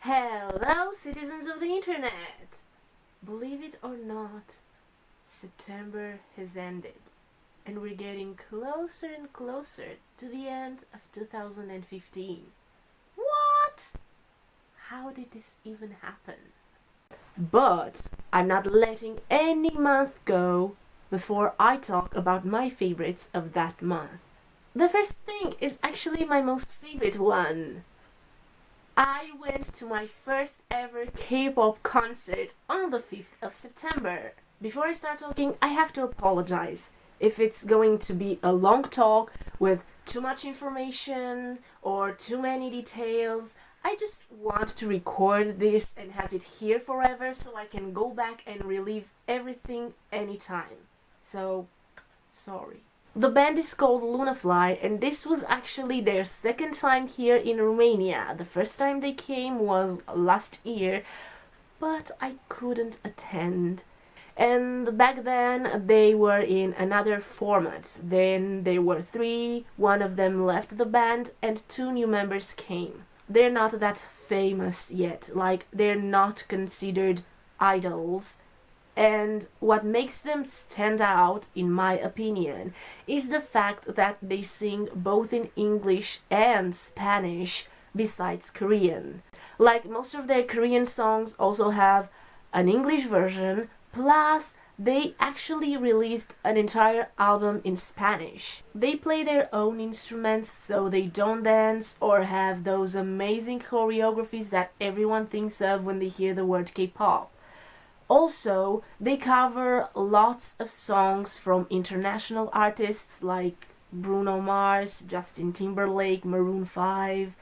Hello, citizens of the internet! Believe it or not, September has ended, and we're getting closer and closer to the end of 2015. What? How did this even happen? But I'm not letting any month go before I talk about my favorites of that month. The first thing is actually my most favorite one. I went to my first ever K-pop concert on the 5th of September. Before I start talking, I have to apologize if it's going to be a long talk with too much information or too many details. I just want to record this and have it here forever so I can go back and relive everything anytime. So, sorry. The band is called Lunafly, and this was actually their second time here in Romania. The first time they came was last year, but I couldn't attend. And back then they were in another format. Then there were three, one of them left the band, and two new members came. They're not that famous yet, like they're not considered idols. And what makes them stand out, in my opinion, is the fact that they sing both in English and Spanish besides Korean. Like most of their Korean songs also have an English version, plus they actually released an entire album in Spanish. They play their own instruments so they don't dance or have those amazing choreographies that everyone thinks of when they hear the word K-pop. Also, they cover lots of songs from international artists like Bruno Mars, Justin Timberlake, Maroon 5.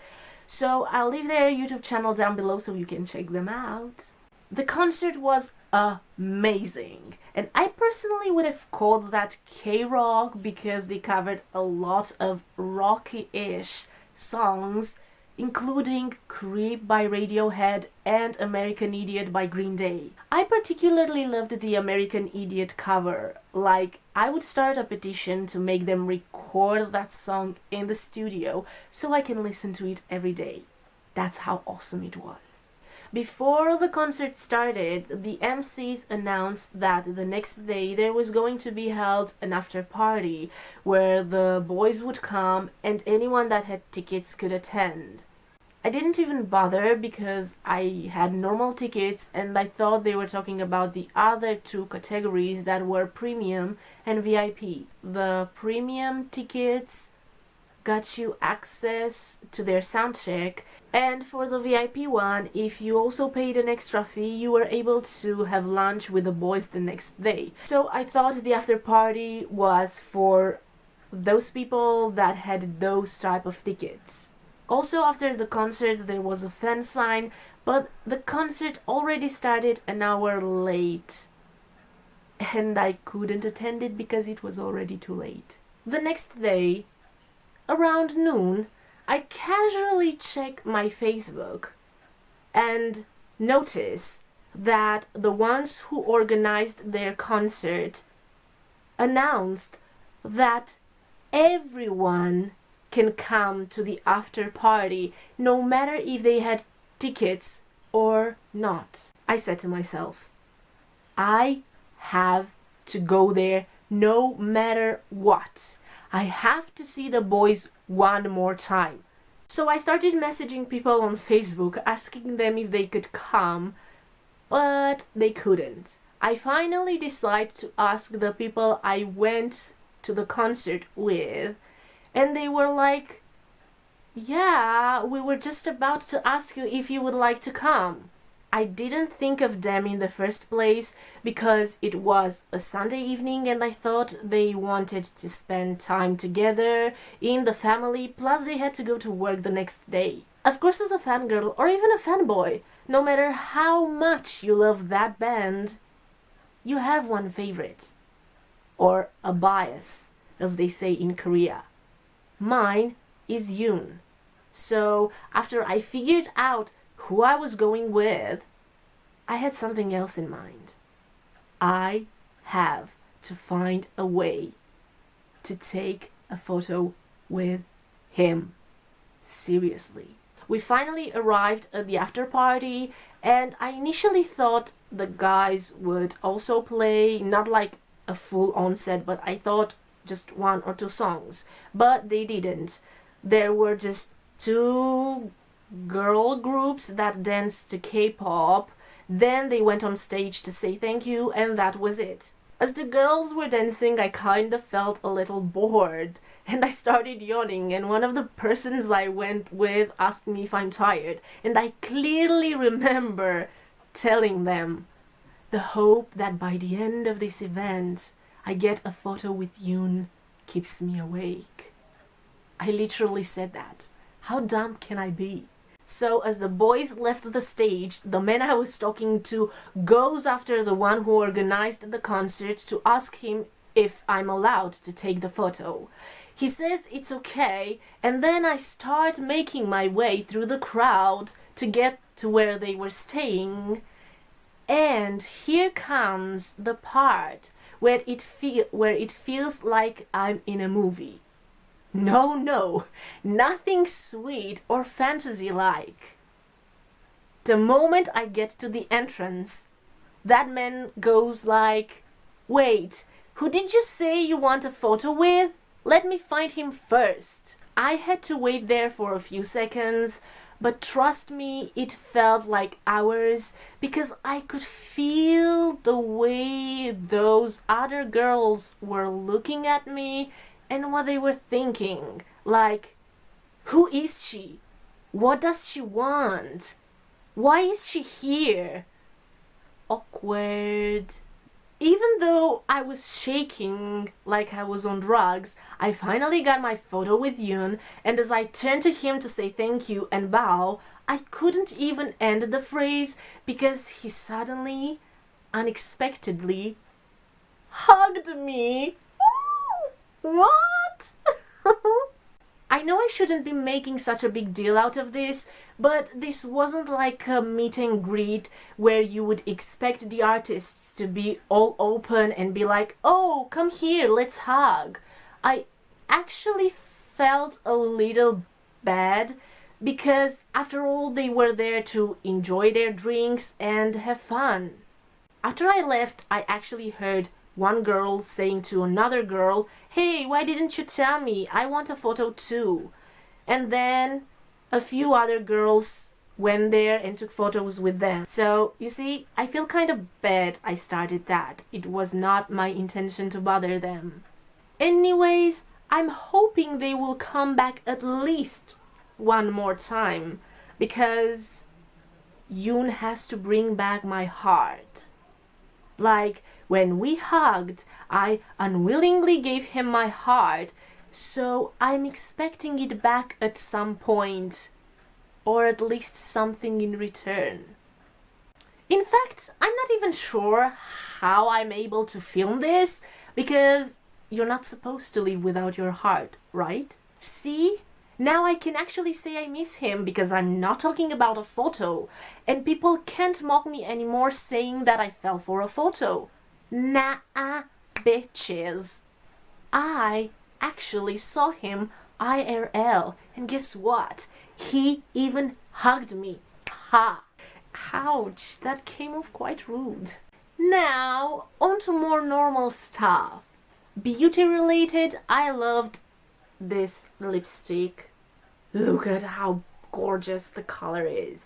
So I'll leave their YouTube channel down below so you can check them out. The concert was amazing, and I personally would have called that K-rock because they covered a lot of rocky-ish songs, including Creep by Radiohead and American Idiot by Green Day. I particularly loved the American Idiot cover. Like, I would start a petition to make them record that song in the studio so I can listen to it every day. That's how awesome it was. Before the concert started, the MCs announced that the next day there was going to be held an after party where the boys would come and anyone that had tickets could attend. I didn't even bother because I had normal tickets and I thought they were talking about the other two categories that were premium and VIP. The premium tickets got you access to their soundcheck, and for the VIP one, if you also paid an extra fee, you were able to have lunch with the boys the next day. So I thought the after party was for those people that had those type of tickets. Also, after the concert there was a fan sign, but the concert already started an hour late and I couldn't attend it because it was already too late. The next day, around noon, I casually check my Facebook and notice that the ones who organized their concert announced that everyone can come to the after party no matter if they had tickets or not. I said to myself, I have to go there no matter what. I have to see the boys one more time. So I started messaging people on Facebook asking them if they could come, but they couldn't. I finally decided to ask the people I went to the concert with, and they were like, yeah, we were just about to ask you if you would like to come. I didn't think of them in the first place because it was a Sunday evening and I thought they wanted to spend time together in the family, plus they had to go to work the next day. Of course, as a fangirl or even a fanboy, no matter how much you love that band, you have one favorite. Or a bias, as they say in Korea. Mine is Yoon. So after I figured out who I was going with, I had something else in mind. I have to find a way to take a photo with him. Seriously. we finally arrived at the after party, and I initially thought the guys would also play, not like a full-on set, but I thought just 1 or 2 songs. But they didn't. There were just 2 girl groups that danced to K-pop. Then they went on stage to say thank you, and that was it. As the girls were dancing, I kind of felt a little bored, and I started yawning, and one of the persons I went with asked me if I'm tired, and I clearly remember telling them, the hope that by the end of this event I get a photo with Yoon keeps me awake. I literally said that. How dumb can I be? So as the boys left the stage, the man I was talking to goes after the one who organized the concert to ask him if I'm allowed to take the photo. He says it's okay, and then I start making my way through the crowd to get to where they were staying. And here comes the part where it feels like I'm in a movie. No, nothing sweet or fantasy-like. The moment I get to the entrance, that man goes like, wait, who did you say you want a photo with? Let me find him first. I had to wait there for a few seconds, but trust me, it felt like hours because I could feel the way those other girls were looking at me and what they were thinking. Like, who is she? What does she want? Why is she here? Awkward. Even though I was shaking like I was on drugs, I finally got my photo with Yoon, and as I turned to him to say thank you and bow, I couldn't even end the phrase because he suddenly, unexpectedly, hugged me. What? I know I shouldn't be making such a big deal out of this, but this wasn't like a meet and greet where you would expect the artists to be all open and be like, oh, come here, let's hug. I actually felt a little bad because after all they were there to enjoy their drinks and have fun. After I left, I actually heard one girl saying to another girl, hey, why didn't you tell me? I want a photo too. And then a few other girls went there and took photos with them. So, you see, I feel kind of bad I started that. It was not my intention to bother them. Anyways, I'm hoping they will come back at least one more time because Yoon has to bring back my heart. Like, when we hugged, I unwillingly gave him my heart, so I'm expecting it back at some point, or at least something in return. In fact, I'm not even sure how I'm able to film this, because you're not supposed to live without your heart, right? See? Now I can actually say I miss him because I'm not talking about a photo, and people can't mock me anymore saying that I fell for a photo. Nah, bitches. I actually saw him IRL, and guess what? He even hugged me. Ha! Ouch, that came off quite rude. Now, on to more normal stuff. Beauty related, I loved this lipstick. Look at how gorgeous the color is.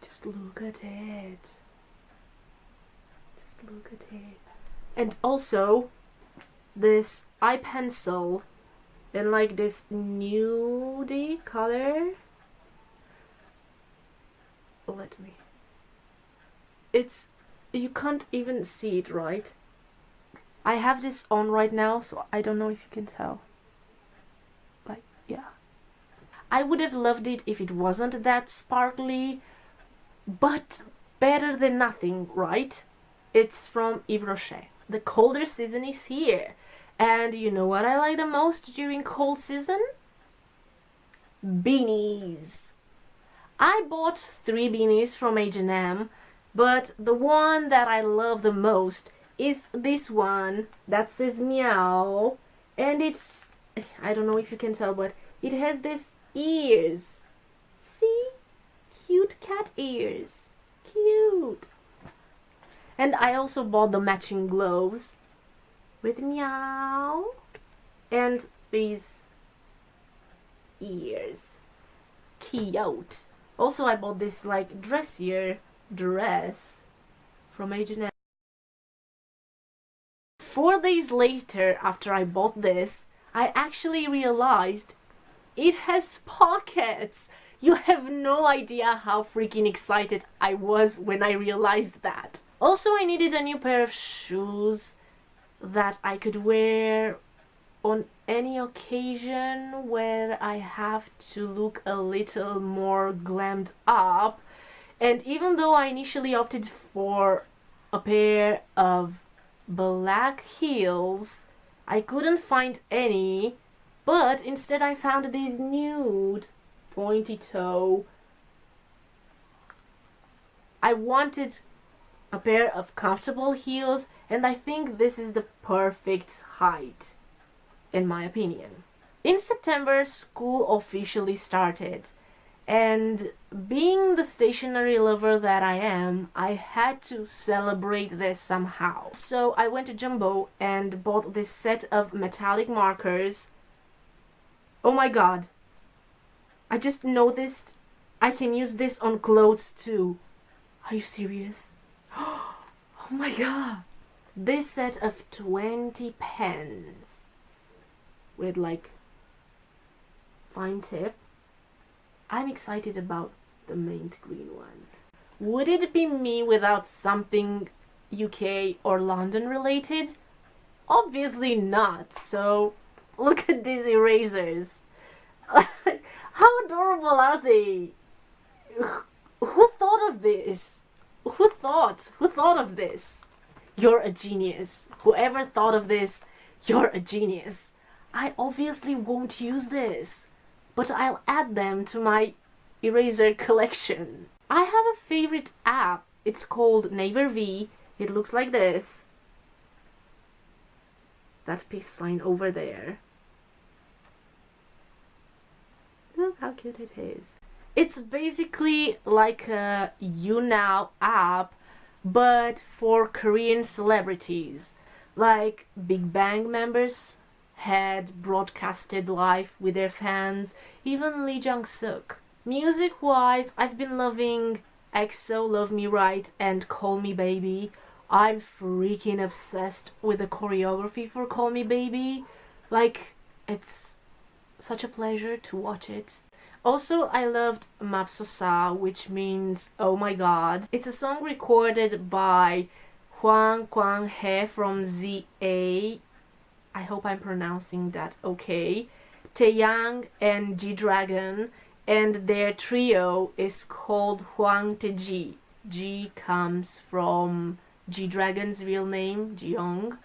Just look at it. Just look at it. And also, this eye pencil in like this nudie color. Let me. It's, you can't even see it, right? I have this on right now, so I don't know if you can tell. Like, yeah. I would have loved it if it wasn't that sparkly, but better than nothing, right? It's from Yves Rocher. The colder season is here. And you know what I like the most during cold season? Beanies. I bought 3 beanies from H&M, but the one that I love the most is this one that says meow, and it's, I don't know if you can tell, but it has this ears. See? Cute cat ears. Cute. And I also bought the matching gloves with meow and these ears. Cute. Also, I bought this like dressier dress from H&M. 4 days later, after I bought this, I actually realized it has pockets. You have no idea how freaking excited I was when I realized that. Also, I needed a new pair of shoes that I could wear on any occasion where I have to look a little more glammed up. And even though I initially opted for a pair of black heels, I couldn't find any, but instead I found these nude pointy toe. I wanted a pair of comfortable heels, and I think this is the perfect height, in my opinion. In September, school officially started, and being the stationery lover that I am, I had to celebrate this somehow. So I went to Jumbo and bought this set of metallic markers. Oh my god, I just noticed I can use this on clothes too. Are you serious? Oh my god. This set of 20 pens with like fine tip. I'm excited about the mint green one. Would it be me without something UK or London related? Obviously not. So look at these erasers. How adorable are they? Who thought of this? Who thought of this? You're a genius. Whoever thought of this, you're a genius. I obviously won't use this, but I'll add them to my eraser collection. I have a favorite app. It's called Naver V. It looks like this. That peace sign over there. Look how cute it is. It's basically like a YouNow app, but for Korean celebrities. Like Big Bang members had broadcasted live with their fans, even Lee Jungkook. Music-wise, I've been loving EXO, Love Me Right and Call Me Baby. I'm freaking obsessed with the choreography for Call Me Baby. Like, it's such a pleasure to watch it. Also, I loved Mapsosa, which means oh my god. It's a song recorded by Hwang Kwang-hye from ZA. I hope I'm pronouncing that okay. Taeyang and G-Dragon, and their trio is Called Hwang Tae-ji. G comes from G-Dragon's real name, Jeong.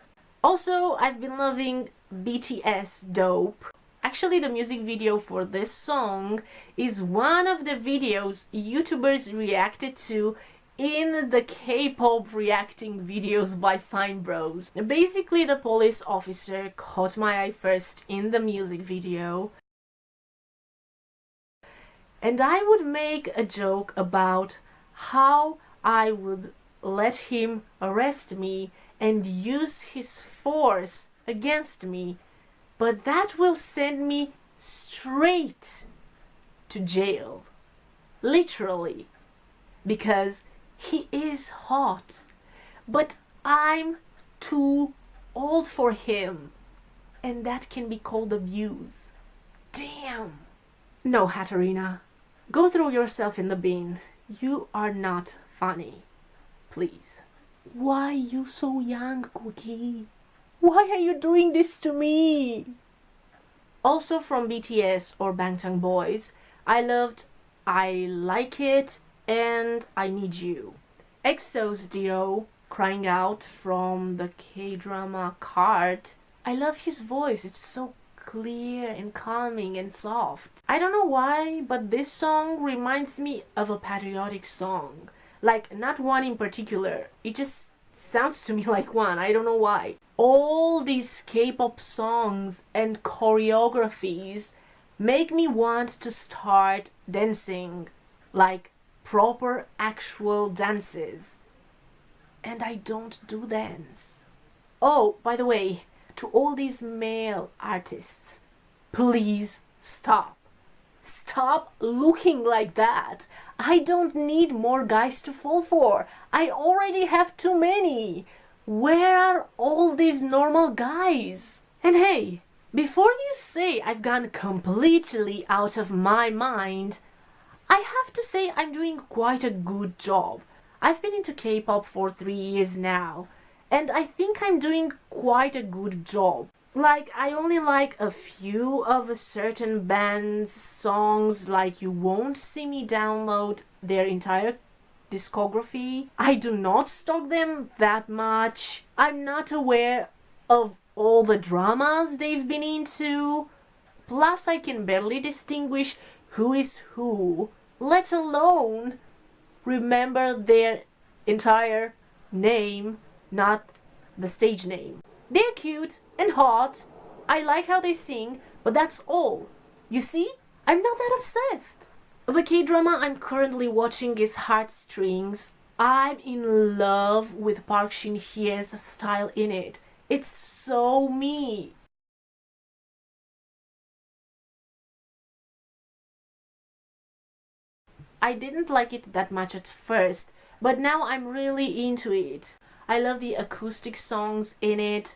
Also, I've been loving BTS Dope. Actually, the music video for this song is one of the videos YouTubers reacted to in the K-pop reacting videos by Fine Bros. Basically, the police officer caught my eye first in the music video, and I would make a joke about how I would let him arrest me and use his force against me, but that will send me straight to jail. Literally. Because he is hot, but I'm too old for him, and that can be called abuse. Damn. No, Hatterina, go throw yourself in the bin. You are not funny. Please. Why you so young, Cookie? Why are you doing this to me? Also from BTS or Bangtan Boys, I loved I Like It and I Need You. EXO's Dio crying out from the K-drama Cart. I love his voice, it's so clear and calming and soft. I don't know why, but this song reminds me of a patriotic song. Like, not one in particular, it just sounds to me like one, I don't know why. All these K-pop songs and choreographies make me want to start dancing, like proper actual dances. And I don't do dance. Oh, by the way, to all these male artists, please stop. Stop looking like that. I don't need more guys to fall for. I already have too many. Where are all these normal guys? And hey, before you say I've gone completely out of my mind, I have to say I'm doing quite a good job. I've been into K-pop for 3 years now, and I think I'm doing quite a good job. Like, I only like a few of a certain band's songs, like you won't see me download their entire discography. I do not stalk them that much. I'm not aware of all the dramas they've been into. Plus, I can barely distinguish who is who, let alone remember their entire name, not the stage name. They're cute and hot. I like how they sing, but that's all. You see, I'm not that obsessed. The K-drama I'm currently watching is Heartstrings. I'm in love with Park Shin-hye's style in it. It's so me. I didn't like it that much at first, but now I'm really into it. I love the acoustic songs in it,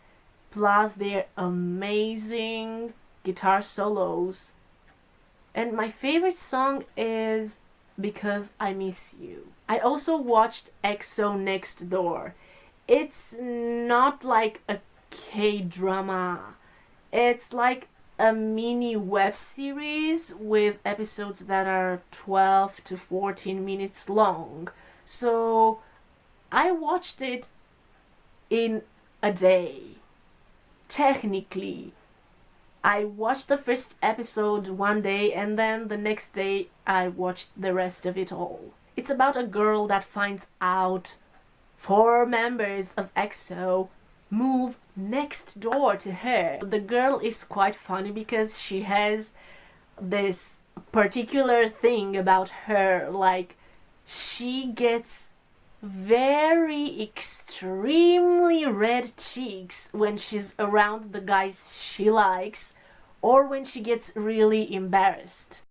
plus their amazing guitar solos. And my favorite song is Because I Miss You. I also watched EXO Next Door. It's not like a K-drama. It's like a mini web series with episodes that are 12 to 14 minutes long. So I watched it in a day. Technically, I watched the first episode one day and then the next day I watched the rest of it all. It's about a girl that finds out 4 members of EXO move next door to her. The girl is quite funny because she has this particular thing about her, like she gets very extremely red cheeks when she's around the guys she likes or when she gets really embarrassed.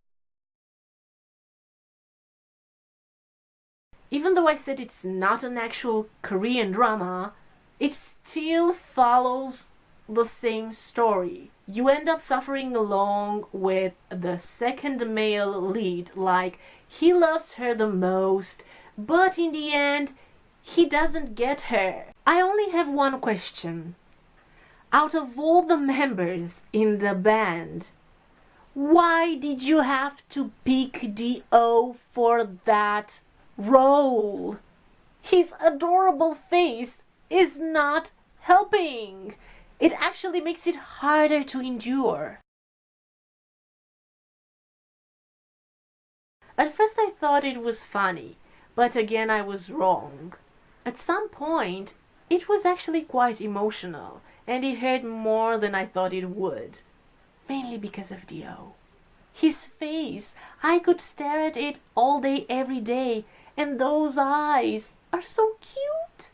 Even though I said it's not an actual Korean drama, it still follows the same story. You end up suffering along with the second male lead, like he loves her the most, but in the end, he doesn't get her. I only have one question. Out of all the members in the band, why did you have to pick D.O. for that role? His adorable face is not helping. It actually makes it harder to endure. At first I thought it was funny, but again I was wrong. At some point, it was actually quite emotional, and it hurt more than I thought it would. Mainly because of Dio. His face, I could stare at it all day every day, and those eyes are so cute.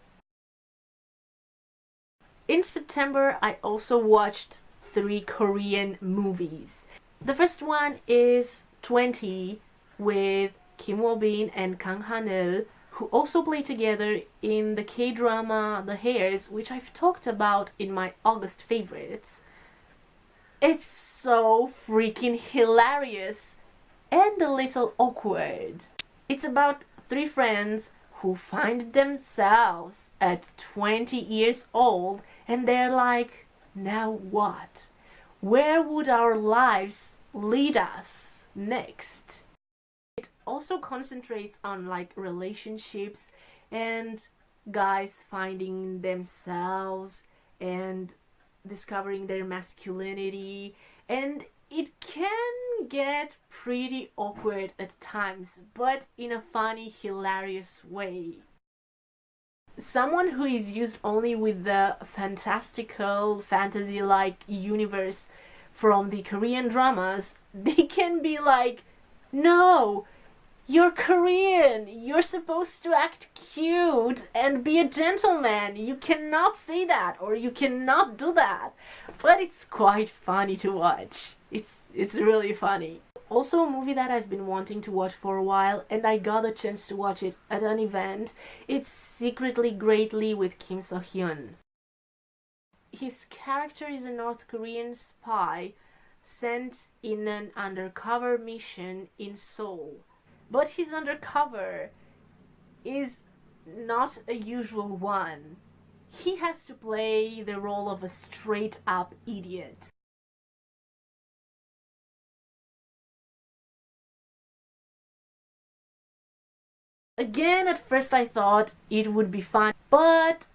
In September, I also watched 3 Korean movies. The first one is 20 with Kim Woo-bin and Kang Han-il, who also play together in the K-drama The Hairs, which I've talked about in my August favorites. It's so freaking hilarious and a little awkward. It's about 3 friends who find themselves at 20 years old and they're like, now what? Where would our lives lead us next? It also concentrates on like relationships and guys finding themselves and discovering their masculinity, and it can get pretty awkward at times, but in a funny, hilarious way. Someone who is used only with the fantastical, fantasy-like universe from the Korean dramas, they can be like, no, you're Korean, you're supposed to act cute and be a gentleman, you cannot say that or you cannot do that. But it's quite funny to watch. It's really funny. Also a movie that I've been wanting to watch for a while, and I got a chance to watch it at an event. It's Secretly Greatly with Kim So-hyun. His character is a North Korean spy sent in an undercover mission in Seoul. But his undercover is not a usual one. He has to play the role of a straight-up idiot. Again, at first I thought it would be fun, but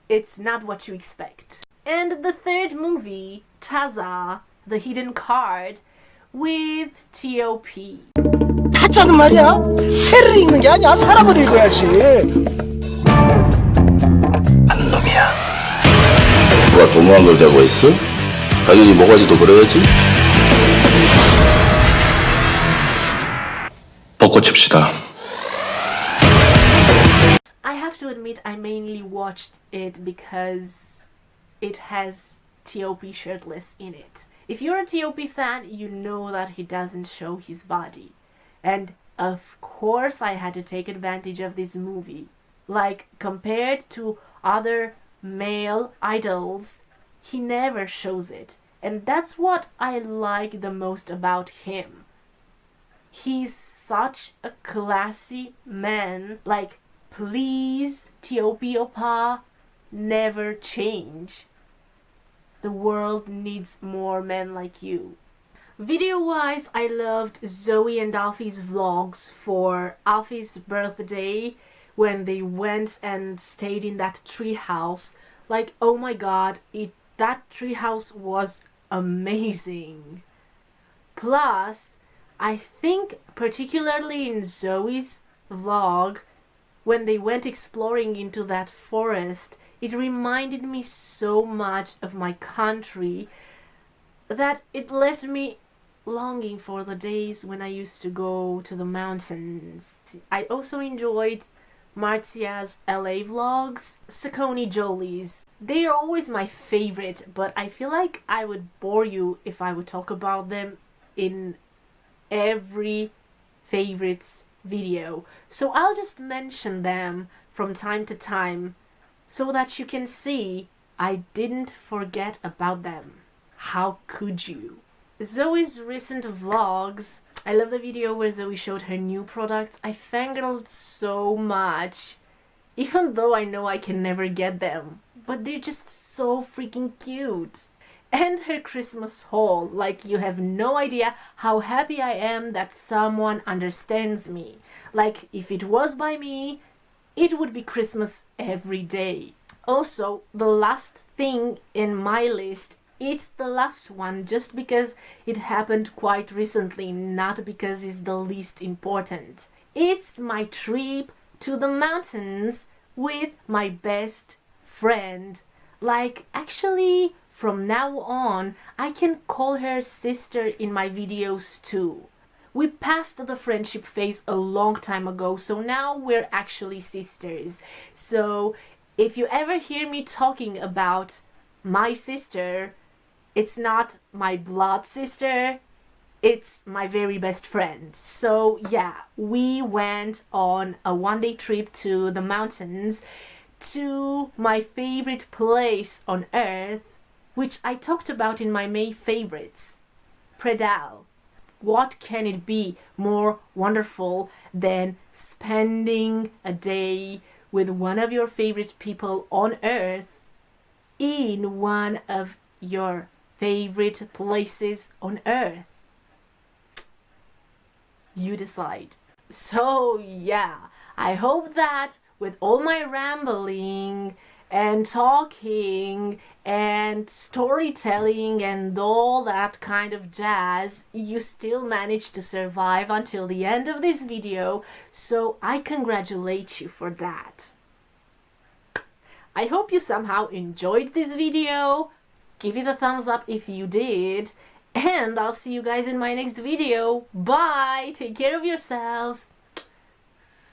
it's not what you expect. And the third movie, Taza, The Hidden Card, with T.O.P. 타짜는 말이야. 해를 읽는 게 아니야. 사람을 읽어야지. 한 놈이야. 누가 도모한 걸 대고 있어? 당연히 모가지도 그래야지. 벚꽃 칩시다. I have to admit I mainly watched it because it has T.O.P. shirtless in it. If you're a T.O.P. fan, you know that he doesn't show his body. And of course I had to take advantage of this movie. Like, compared to other male idols, he never shows it. And that's what I like the most about him. He's such a classy man. Like, please, T.O.P. oppa, never change. The world needs more men like you. Video-wise, I loved Zoe and Alfie's vlogs for Alfie's birthday when they went and stayed in that treehouse. Like, oh my god, that treehouse was amazing. Plus, I think particularly in Zoe's vlog, when they went exploring into that forest, it reminded me so much of my country that it left me longing for the days when I used to go to the mountains. I also enjoyed Marzia's LA vlogs, Saucony Jolie's. They are always my favorite, but I feel like I would bore you if I would talk about them in every favorites video. So I'll just mention them from time to time so that you can see I didn't forget about them. How could you? Zoe's recent vlogs. I love the video where Zoe showed her new products. I fangirled so much, even though I know I can never get them, but they're just so freaking cute. And her Christmas haul, like, you have no idea how happy I am that someone understands me. Like, if it was by me, it would be Christmas every day. Also, the last thing in my list, it's the last one just because it happened quite recently, not because it's the least important. It's my trip to the mountains with my best friend. Like, actually, from now on, I can call her sister in my videos too. We passed the friendship phase a long time ago, so now we're actually sisters. So if you ever hear me talking about my sister, it's not my blood sister, it's my very best friend. So yeah, we went on a one-day trip to the mountains, to my favorite place on earth, which I talked about in my May favorites, Predal. What can it be more wonderful than spending a day with one of your favorite people on earth in one of your favorite places on earth? You decide. So yeah, I hope that with all my rambling and talking and storytelling and all that kind of jazz, you still managed to survive until the end of this video, so I congratulate you for that. I hope you somehow enjoyed this video. Give it a thumbs up if you did. And I'll see you guys in my next video. Bye! Take care of yourselves.